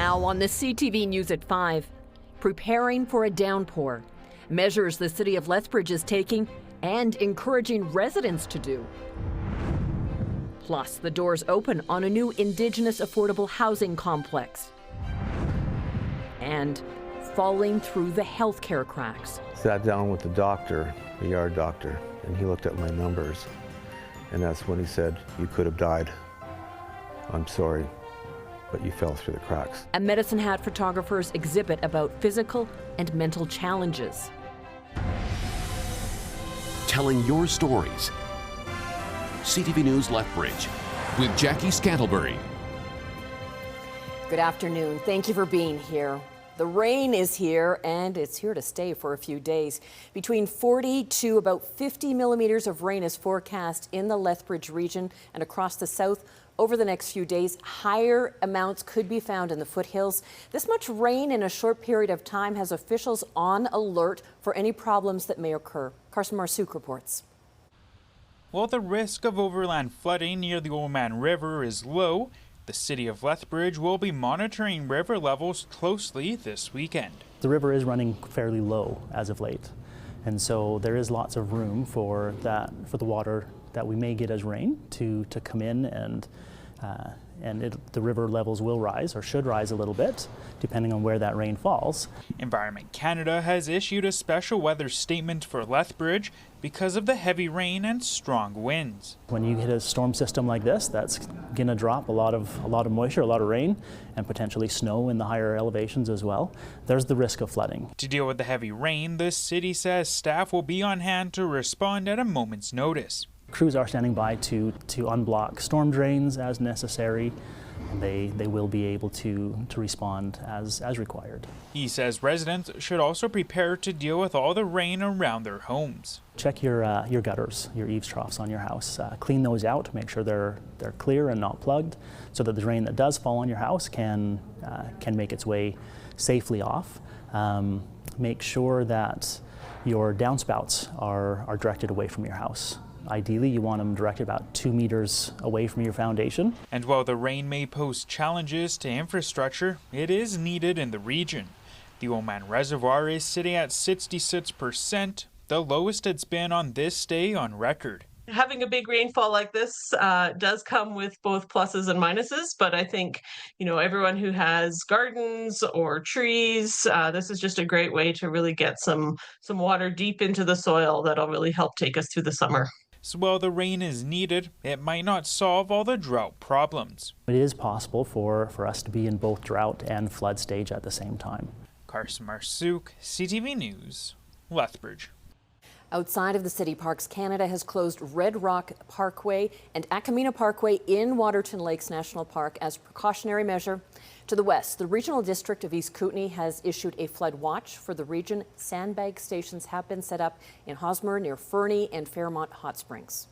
Now on the CTV News at 5, preparing for a downpour, measures the city of Lethbridge is taking and encouraging residents to do. Plus, the doors open on a new Indigenous affordable housing complex. And falling through the healthcare cracks. Sat down with the doctor, the yard doctor, and he looked at my numbers. And that's when he said, "You could have died. I'm sorry, but you fell through the cracks." A Medicine Hat photographer's exhibit about physical and mental challenges. Telling your stories. CTV News Lethbridge with Jackie Scantlebury. Good afternoon. Thank you for being here. The rain is here, and it's here to stay for a few days. Between 40 to about 50 millimeters of rain is forecast in the Lethbridge region and across the south over the next few days. Higher amounts could be found in the foothills. This much rain in a short period of time has officials on alert for any problems that may occur. Carson Marsouk reports. While the risk of overland flooding near the Oldman River is low, the city of Lethbridge will be monitoring river levels closely this weekend. The river is running fairly low as of late, and so there is lots of room for the water that we may get as rain to come in, and the river levels will rise or should rise a little bit depending on where that rain falls. Environment Canada has issued a special weather statement for Lethbridge because of the heavy rain and strong winds. When you hit a storm system like this, that's going to drop a lot of moisture, a lot of rain, and potentially snow in the higher elevations as well. There's the risk of flooding. To deal with the heavy rain, the city says staff will be on hand to respond at a moment's notice. Crews are standing by to unblock storm drains as necessary. They will be able to respond as required. He says residents should also prepare to deal with all the rain around their homes. Check your gutters, your eaves troughs on your house. Clean those out, make sure they're clear and not plugged, so that the rain that does fall on your house can make its way safely off. Make sure that your downspouts are directed away from your house. Ideally, you want them directed about 2 meters away from your foundation. And while the rain may pose challenges to infrastructure, it is needed in the region. The Oldman Reservoir is sitting at 66%, the lowest it's been on this day on record. Having a big rainfall like this does come with both pluses and minuses, but I think, everyone who has gardens or trees, this is just a great way to really get some water deep into the soil that'll really help take us through the summer. So while the rain is needed, it might not solve all the drought problems. It is possible for us to be in both drought and flood stage at the same time. Carson Marsouk, CTV News, Lethbridge. Outside of the city, Parks Canada has closed Red Rock Parkway and Akamina Parkway in Waterton Lakes National Park as a precautionary measure. To the west, the Regional District of East Kootenay has issued a flood watch for the region. Sandbag stations have been set up in Hosmer near Fernie and Fairmont Hot Springs.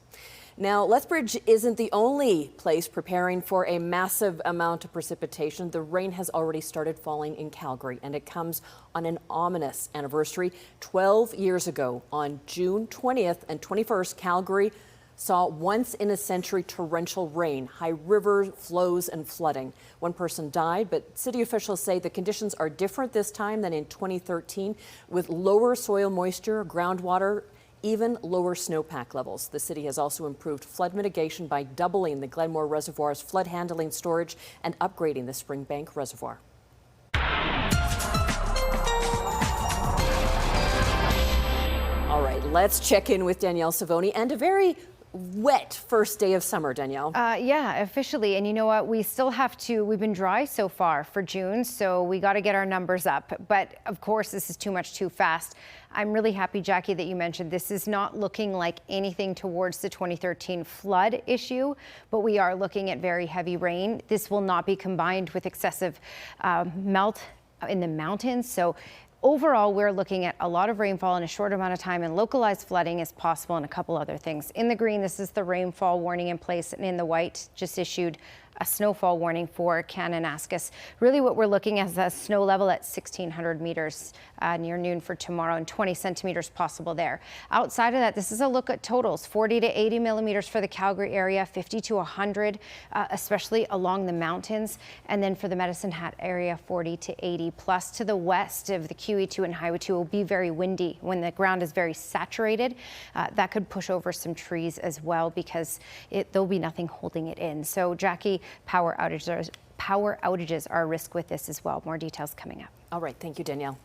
Now, Lethbridge isn't the only place preparing for a massive amount of precipitation. The rain has already started falling in Calgary, and it comes on an ominous anniversary. 12 years ago, on June 20th and 21st, Calgary saw once-in-a-century torrential rain, high river flows and flooding. One person died, but city officials say the conditions are different this time than in 2013, with lower soil moisture, groundwater, even lower snowpack levels. The city has also improved flood mitigation by doubling the Glenmore Reservoir's flood handling storage and upgrading the Springbank Reservoir. All right, let's check in with Danielle Savoni and a very wet first day of summer, Danielle. Yeah, officially. And you know what? We've been dry so far for June, so we got to get our numbers up. But of course, this is too much too fast. I'm really happy, Jackie, that you mentioned this is not looking like anything towards the 2013 flood issue, but we are looking at very heavy rain. This will not be combined with excessive melt in the mountains. So overall, we're looking at a lot of rainfall in a short amount of time, and localized flooding is possible and a couple other things. In the green, this is the rainfall warning in place, and in the white, just issued a snowfall warning for Kananaskis. Really what we're looking at is a snow level at 1,600 meters near noon for tomorrow, and 20 centimeters possible there. Outside of that, this is a look at totals: 40 to 80 millimeters for the Calgary area, 50 to 100, especially along the mountains. And then for the Medicine Hat area, 40 to 80. Plus to the west of the QE2 and Highway 2 will be very windy when the ground is very saturated. That could push over some trees as well, because there'll be nothing holding it in. So Jackie, power outages are a risk with this as well. More details coming up. All right, thank you, Danielle.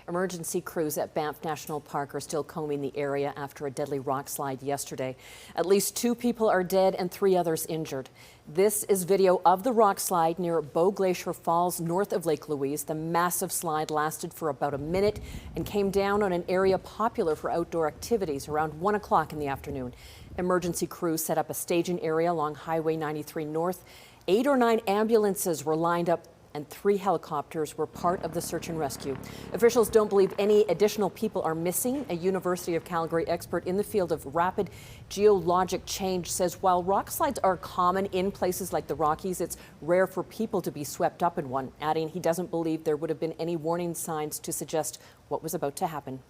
Emergency crews at Banff National Park are still combing the area after a deadly rock slide yesterday. At least 2 people are dead and 3 others injured. This is video of the rock slide near Bow Glacier Falls, north of Lake Louise. The massive slide lasted for about a minute and came down on an area popular for outdoor activities around 1 o'clock in the afternoon. Emergency crews set up a staging area along Highway 93 North. 8 or 9 ambulances were lined up and 3 helicopters were part of the search and rescue. Officials don't believe any additional people are missing. A University of Calgary expert in the field of rapid geologic change says while rock slides are common in places like the Rockies, it's rare for people to be swept up in one, adding he doesn't believe there would have been any warning signs to suggest what was about to happen.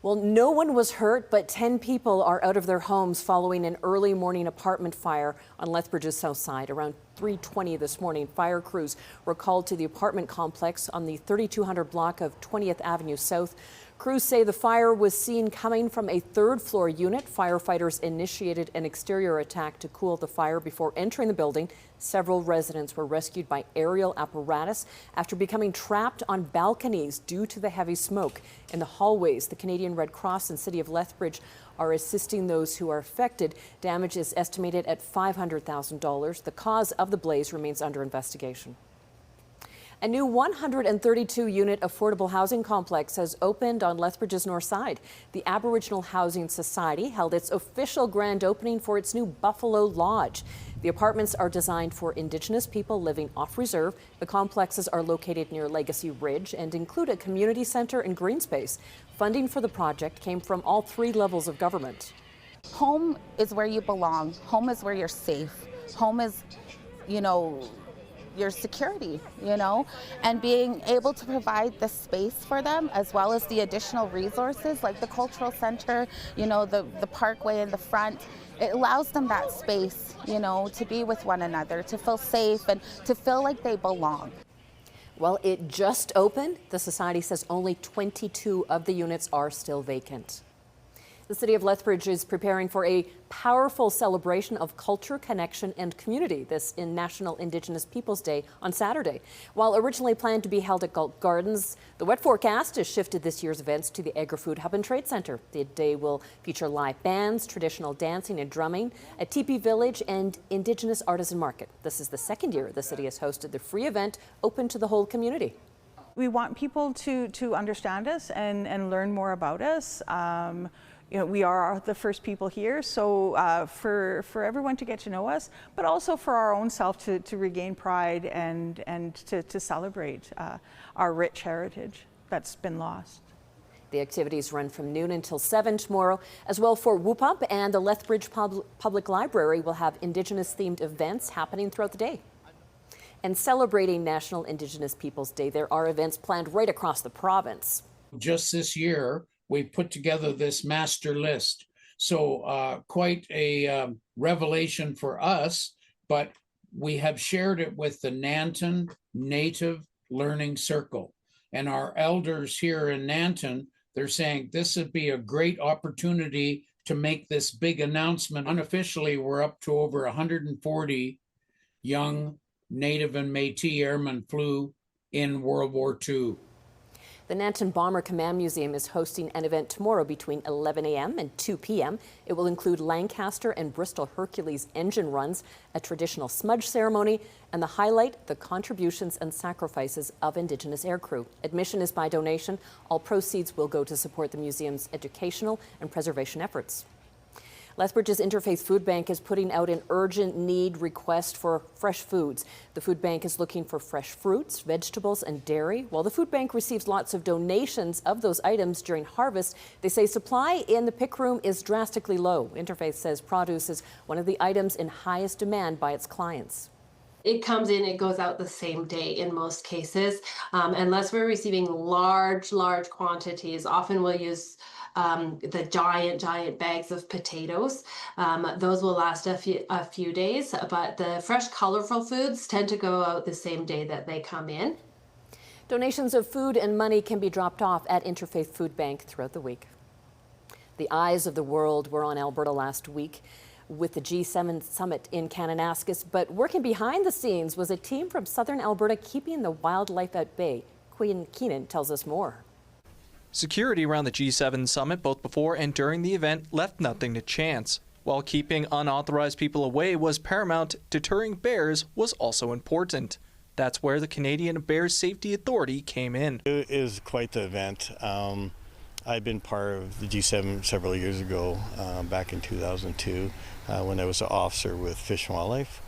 Well, no one was hurt, but 10 people are out of their homes following an early morning apartment fire on Lethbridge's south side. Around 3:20 this morning, fire crews were called to the apartment complex on the 3200 block of 20th Avenue South. Crews say the fire was seen coming from a 3rd floor unit. Firefighters initiated an exterior attack to cool the fire before entering the building. Several residents were rescued by aerial apparatus after becoming trapped on balconies due to the heavy smoke. In the hallways, the Canadian Red Cross and City of Lethbridge are assisting those who are affected. Damage is estimated at $500,000. The cause of the blaze remains under investigation. A new 132-unit affordable housing complex has opened on Lethbridge's north side. The Aboriginal Housing Society held its official grand opening for its new Buffalo Lodge. The apartments are designed for Indigenous people living off reserve. The complexes are located near Legacy Ridge and include a community center and green space. Funding for the project came from all 3 levels of government. Home is where you belong. Home is where you're safe. Home is, your security, and being able to provide the space for them as well as the additional resources like the cultural center, the parkway in the front. It allows them that space, to be with one another, to feel safe and to feel like they belong. Well, it just opened. The Society says only 22 of the units are still vacant. The City of Lethbridge is preparing for a powerful celebration of culture, connection, and community. This in National Indigenous Peoples Day on Saturday. While originally planned to be held at Galt Gardens, the wet forecast has shifted this year's events to the Agri-Food Hub and Trade Centre. The day will feature live bands, traditional dancing and drumming, a teepee village, and Indigenous artisan market. This is the 2nd year the city has hosted the free event open to the whole community. We want people to understand us and learn more about us. We are the first people here, so for everyone to get to know us, but also for our own self to regain pride and to celebrate our rich heritage that's been lost. The activities run from noon until 7 tomorrow. As well, for Whoop-Up and the Lethbridge Public Library will have Indigenous-themed events happening throughout the day. And celebrating National Indigenous Peoples Day, there are events planned right across the province. Just this year, we put together this master list. So quite a revelation for us, but we have shared it with the Nanton Native Learning Circle. And our elders here in Nanton, they're saying this would be a great opportunity to make this big announcement. Unofficially, we're up to over 140 young Native and Métis airmen flew in World War II. The Nanton Bomber Command Museum is hosting an event tomorrow between 11 a.m. and 2 p.m. It will include Lancaster and Bristol Hercules engine runs, a traditional smudge ceremony, and the highlight, the contributions and sacrifices of Indigenous aircrew. Admission is by donation. All proceeds will go to support the museum's educational and preservation efforts. Lethbridge's Interfaith Food Bank is putting out an urgent need request for fresh foods. The food bank is looking for fresh fruits, vegetables, and dairy. While the food bank receives lots of donations of those items during harvest, they say supply in the pick room is drastically low. Interfaith says produce is one of the items in highest demand by its clients. It comes in, it goes out the same day in most cases, unless we're receiving large quantities. Often we'll use the giant bags of potatoes. Those will last a few days, but the fresh, colorful foods tend to go out the same day that they come in. Donations of food and money can be dropped off at Interfaith Food Bank throughout the week. The eyes of the world were on Alberta last week with the G7 summit in Kananaskis, but working behind the scenes was a team from southern Alberta keeping the wildlife at bay. Quinn Keenan tells us more. Security around the G7 summit, both before and during the event, left nothing to chance. While keeping unauthorized people away was paramount, deterring bears was also important. That's where the Canadian Bear Safety Authority came in. It is quite the event. I've been part of the G7 several years ago, back in 2002, when I was an officer with Fish and Wildlife.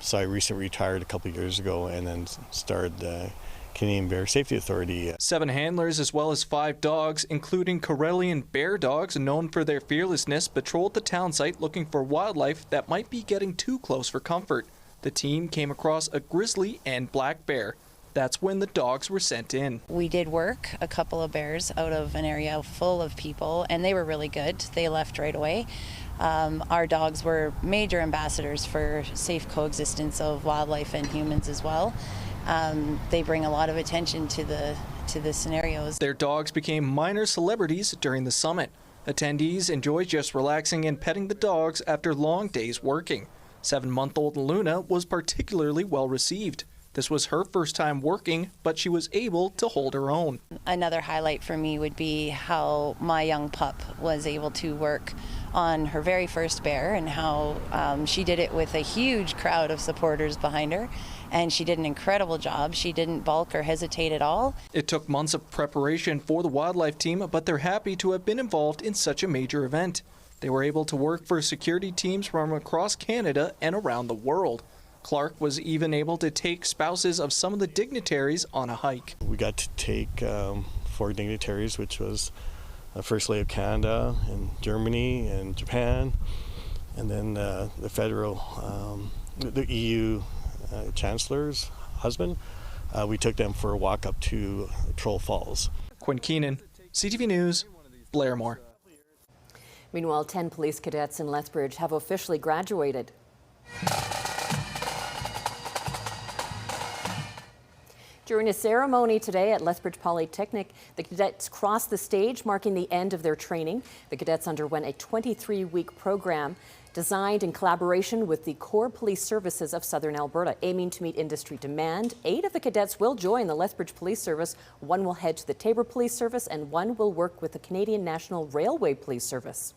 So I recently retired a couple of years ago and then started the Canadian Bear Safety Authority. 7 handlers as well as 5 dogs, including Karelian bear dogs known for their fearlessness, patrolled the town site looking for wildlife that might be getting too close for comfort. The team came across a grizzly and black bear. That's when the dogs were sent in. We did work a couple of bears out of an area full of people, and they were really good. They left right away. Our dogs were major ambassadors for safe coexistence of wildlife and humans as well. They bring a lot of attention to the scenarios. Their dogs became minor celebrities during the summit. Attendees enjoyed just relaxing and petting the dogs after long days working. 7-month-old Luna was particularly well received. This was her first time working, but she was able to hold her own. Another highlight for me would be how my young pup was able to work on her very first bear and how she did it with a huge crowd of supporters behind her. And she did an incredible job. She didn't balk or hesitate at all. It took months of preparation for the wildlife team, but they're happy to have been involved in such a major event. They were able to work for security teams from across Canada and around the world. Clark was even able to take spouses of some of the dignitaries on a hike. We got to take 4 dignitaries, which was First Lady of Canada and Germany and Japan, and then the federal, the EU Chancellor's husband. We took them for a walk up to Troll Falls. Quinn Keenan, CTV News, Blairmore. Meanwhile, 10 police cadets in Lethbridge have officially graduated. During a ceremony today at Lethbridge Polytechnic, the cadets crossed the stage, marking the end of their training. The cadets underwent a 23-week program designed in collaboration with the Core Police Services of Southern Alberta, aiming to meet industry demand. 8 of the cadets will join the Lethbridge Police Service. 1 will head to the Tabor Police Service, and 1 will work with the Canadian National Railway Police Service.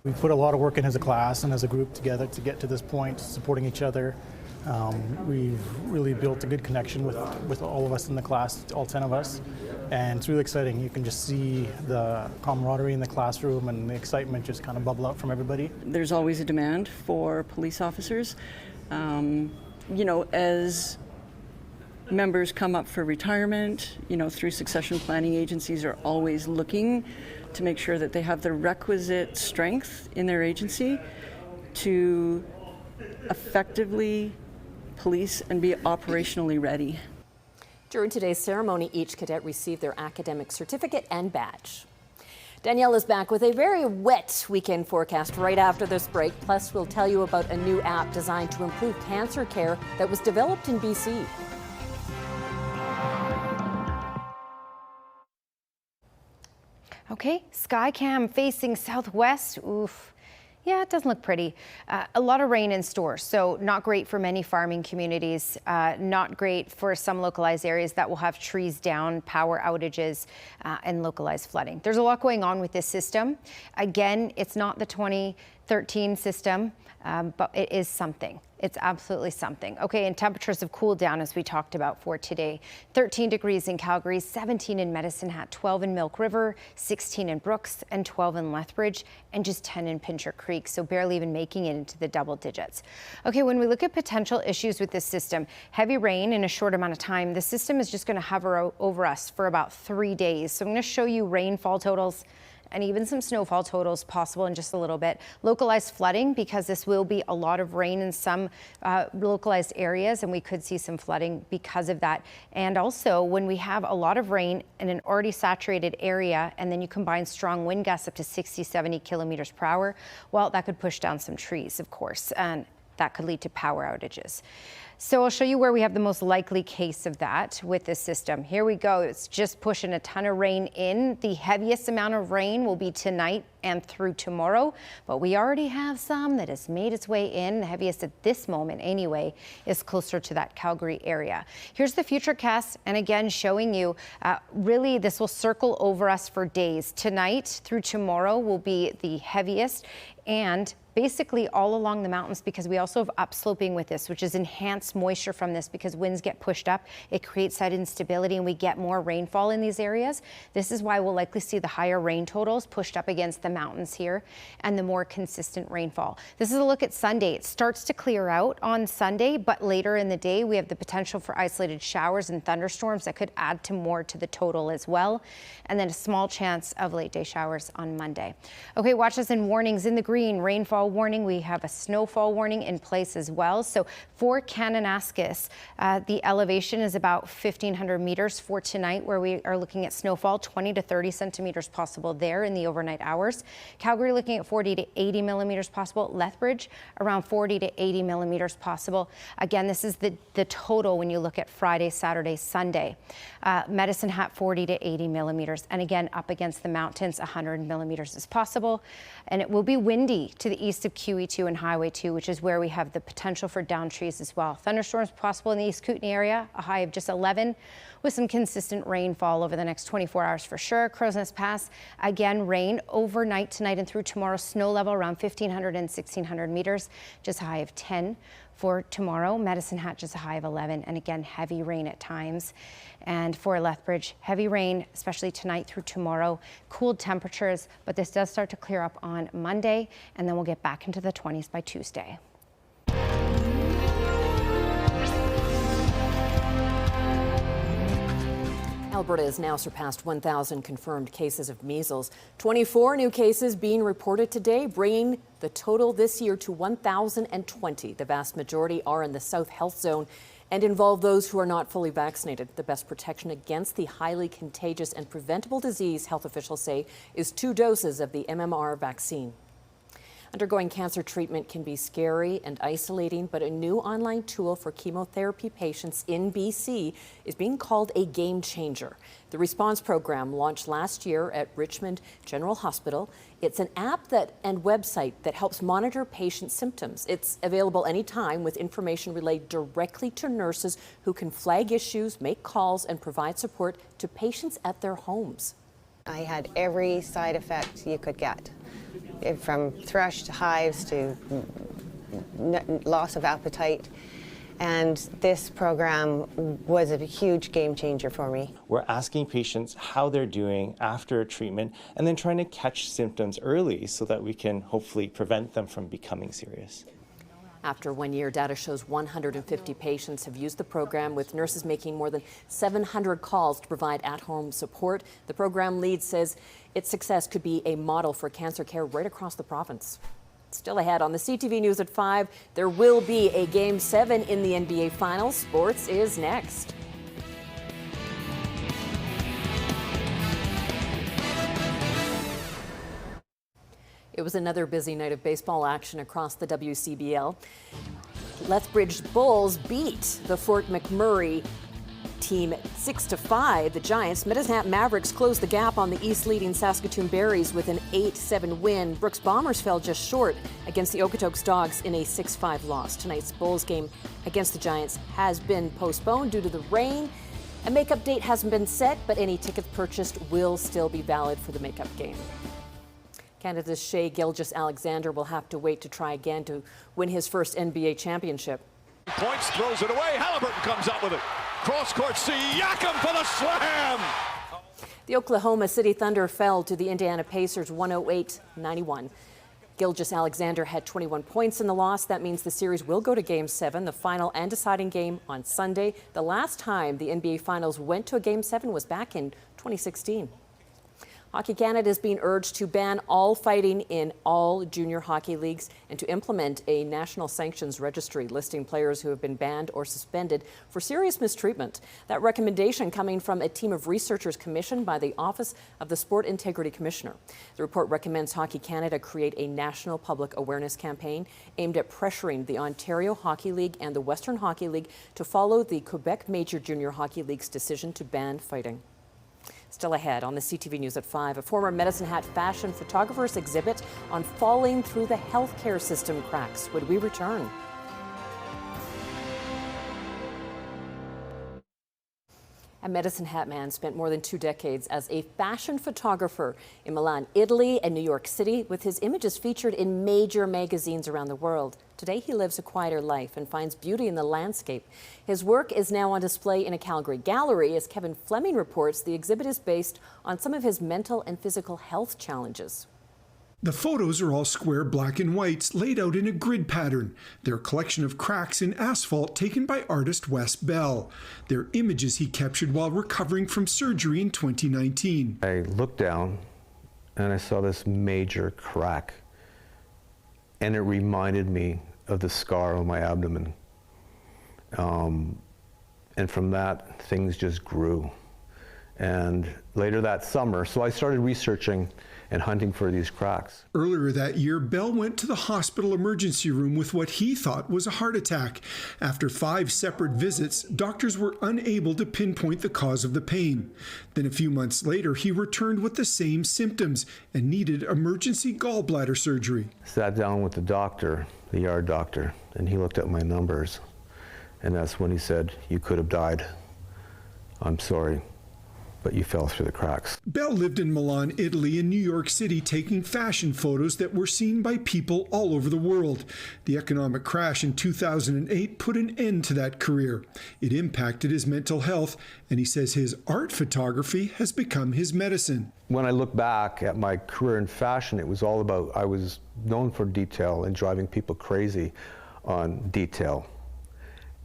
We put a lot of work in as a class and as a group together to get to this point, supporting each other. We've really built a good connection with all of us in the class, all 10 of us, and it's really exciting. You can just see the camaraderie in the classroom and the excitement just kind of bubble out from everybody. There's always a demand for police officers. You know, as members come up for retirement, you know, through succession planning agencies are always looking to make sure that they have the requisite strength in their agency to effectively police and be operationally ready. During today's ceremony, each cadet received their academic certificate and badge. Danielle is back with a very wet weekend forecast right after this break. Plus, we'll tell you about a new app designed to improve cancer care that was developed in BC. Okay, Skycam facing southwest. Oof. Yeah, it doesn't look pretty. A lot of rain in store, so not great for many farming communities, not great for some localized areas that will have trees down, power outages, and localized flooding. There's a lot going on with this system. Again, it's not the 2013 system, but it is something. It's absolutely something. Okay, and temperatures have cooled down as we talked about for today. 13 degrees in Calgary, 17 in Medicine Hat, 12 in Milk River, 16 in Brooks, and 12 in Lethbridge, and just 10 in Pincher Creek, so barely even making it into the double digits. Okay, when we look at potential issues with this system, heavy rain in a short amount of time, the system is just going to hover over us for about 3 days. So I'm going to show you rainfall totals and even some snowfall totals possible in just a little bit. Localized flooding, because this will be a lot of rain in some localized areas, and we could see some flooding because of that. And also, when we have a lot of rain in an already saturated area, and then you combine strong wind gusts up to 60, 70 kilometers per hour, well, that could push down some trees, of course, and that could lead to power outages. So I'll show you where we have the most likely case of that with this system. Here we go. It's just pushing a ton of rain in. The heaviest amount of rain will be tonight and through tomorrow, but we already have some that has made its way in. The heaviest at this moment anyway is closer to that Calgary area. Here's the futurecast, and again showing you really this will circle over us for days. Tonight through tomorrow will be the heaviest, and basically all along the mountains, because we also have upsloping with this, which is enhanced moisture from this because winds get pushed up. It creates that instability and we get more rainfall in these areas. This is why we'll likely see the higher rain totals pushed up against the mountains here and the more consistent rainfall. This is a look at Sunday. It starts to clear out on Sunday, but later in the day we have the potential for isolated showers and thunderstorms that could add to more to the total as well. And then a small chance of late day showers on Monday. Okay, watch us in warnings in the green. Rainfall warning. We have a snowfall warning in place as well. So for Kananaskis, the elevation is about 1,500 meters for tonight, where we are looking at snowfall, 20 to 30 centimeters possible there in the overnight hours. Calgary looking at 40 to 80 millimeters possible. Lethbridge around 40 to 80 millimeters possible. Again, this is the total when you look at Friday, Saturday, Sunday. Medicine Hat 40 to 80 millimeters. And again, up against the mountains, 100 millimeters is possible. And it will be windy to the east of QE2 and Highway 2, which is where we have the potential for down trees as well. Thunderstorms possible in the East Kootenay area, a high of just 11, with some consistent rainfall over the next 24 hours for sure. Crow's Nest Pass, again, rain overnight tonight and through tomorrow. Snow level around 1,500 and 1,600 meters, just a high of 10 for tomorrow. Medicine Hat just a high of 11, and again, heavy rain at times. And for Lethbridge, heavy rain, especially tonight through tomorrow. Cooled temperatures, but this does start to clear up on Monday, and then we'll get back into the 20s by Tuesday. Alberta has now surpassed 1,000 confirmed cases of measles. 24 new cases being reported today, bringing the total this year to 1,020. The vast majority are in the South Health Zone and involve those who are not fully vaccinated. The best protection against the highly contagious and preventable disease, health officials say, is 2 doses of the MMR vaccine. Undergoing cancer treatment can be scary and isolating, but a new online tool for chemotherapy patients in BC is being called a game changer. The Response program launched last year at Richmond General Hospital. It's an app and website that helps monitor patient symptoms. It's available anytime with information relayed directly to nurses who can flag issues, make calls, and provide support to patients at their homes. I had every side effect you could get, from thrush to hives to loss of appetite. And this program was a huge game changer for me. We're asking patients how they're doing after a treatment and then trying to catch symptoms early so that we can hopefully prevent them from becoming serious. After 1 year, data shows 150 patients have used the program, with nurses making more than 700 calls to provide at-home support. The program lead says its success could be a model for cancer care right across the province. Still ahead on the CTV News at 5, there will be a Game 7 in the NBA Finals. Sports is next. It was another busy night of baseball action across the WCBL. Lethbridge Bulls beat the Fort McMurray team 6-5. The Giants. Medicine Hat Mavericks closed the gap on the East leading Saskatoon Berries with an 8-7 win. Brooks Bombers fell just short against the Okotoks Dogs in a 6-5 loss. Tonight's Bulls game against the Giants has been postponed due to the rain. A makeup date hasn't been set, but any tickets purchased will still be valid for the makeup game. Canada's Shea Gilgeous-Alexander will have to wait to try again to win his first NBA championship. Points, throws it away. Halliburton comes up with it. Cross court, Siakam for the slam. The Oklahoma City Thunder fell to the Indiana Pacers 108-91. Gilgeous-Alexander had 21 points in the loss. That means the series will go to Game 7, the final and deciding game on Sunday. The last time the NBA Finals went to a Game 7 was back in 2016. Hockey Canada is being urged to ban all fighting in all junior hockey leagues and to implement a national sanctions registry listing players who have been banned or suspended for serious mistreatment. That recommendation coming from a team of researchers commissioned by the Office of the Sport Integrity Commissioner. The report recommends Hockey Canada create a national public awareness campaign aimed at pressuring the Ontario Hockey League and the Western Hockey League to follow the Quebec Major Junior Hockey League's decision to ban fighting. Still ahead on the CTV News at 5, a former Medicine Hat fashion photographer's exhibit on falling through the healthcare system cracks. Would we return? A Medicine Hat man spent more than 2 decades as a fashion photographer in Milan, Italy, and New York City, with his images featured in major magazines around the world. Today, he lives a quieter life and finds beauty in the landscape. His work is now on display in a Calgary gallery. As Kevin Fleming reports, the exhibit is based on some of his mental and physical health challenges. The photos are all square black and whites laid out in a grid pattern. They're a collection of cracks in asphalt taken by artist Wes Bell. They're images he captured while recovering from surgery in 2019. I looked down and I saw this major crack, and it reminded me of the scar on my abdomen. And from that, things just grew. And later that summer, so I started researching and hunting for these cracks. Earlier that year, Bell went to the hospital emergency room with what he thought was a heart attack. After 5 separate visits, doctors were unable to pinpoint the cause of the pain. Then a few months later, he returned with the same symptoms and needed emergency gallbladder surgery. Sat down with the doctor, the ER doctor, and he looked at my numbers. And that's when he said, "You could have died. I'm sorry, but you fell through the cracks." Bell lived in Milan, Italy, and New York City, taking fashion photos that were seen by people all over the world. The economic crash in 2008 put an end to that career. It impacted his mental health, and he says his art photography has become his medicine. When I look back at my career in fashion, it was all about, I was known for detail and driving people crazy on detail.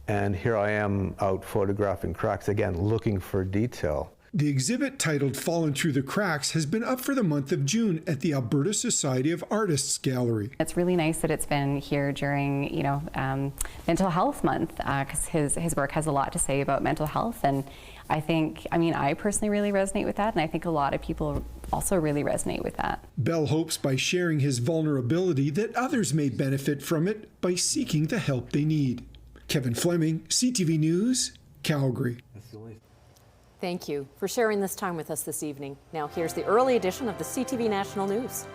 And here I am out photographing cracks, again, looking for detail. The exhibit, titled Fallen Through the Cracks, has been up for the month of June at the Alberta Society of Artists Gallery. It's really nice that it's been here during, Mental Health Month, because his work has a lot to say about mental health. And I personally really resonate with that, and I think a lot of people also really resonate with that. Bell hopes by sharing his vulnerability that others may benefit from it by seeking the help they need. Kevin Fleming, CTV News, Calgary. Thank you for sharing this time with us this evening. Now here's the early edition of the CTV National News.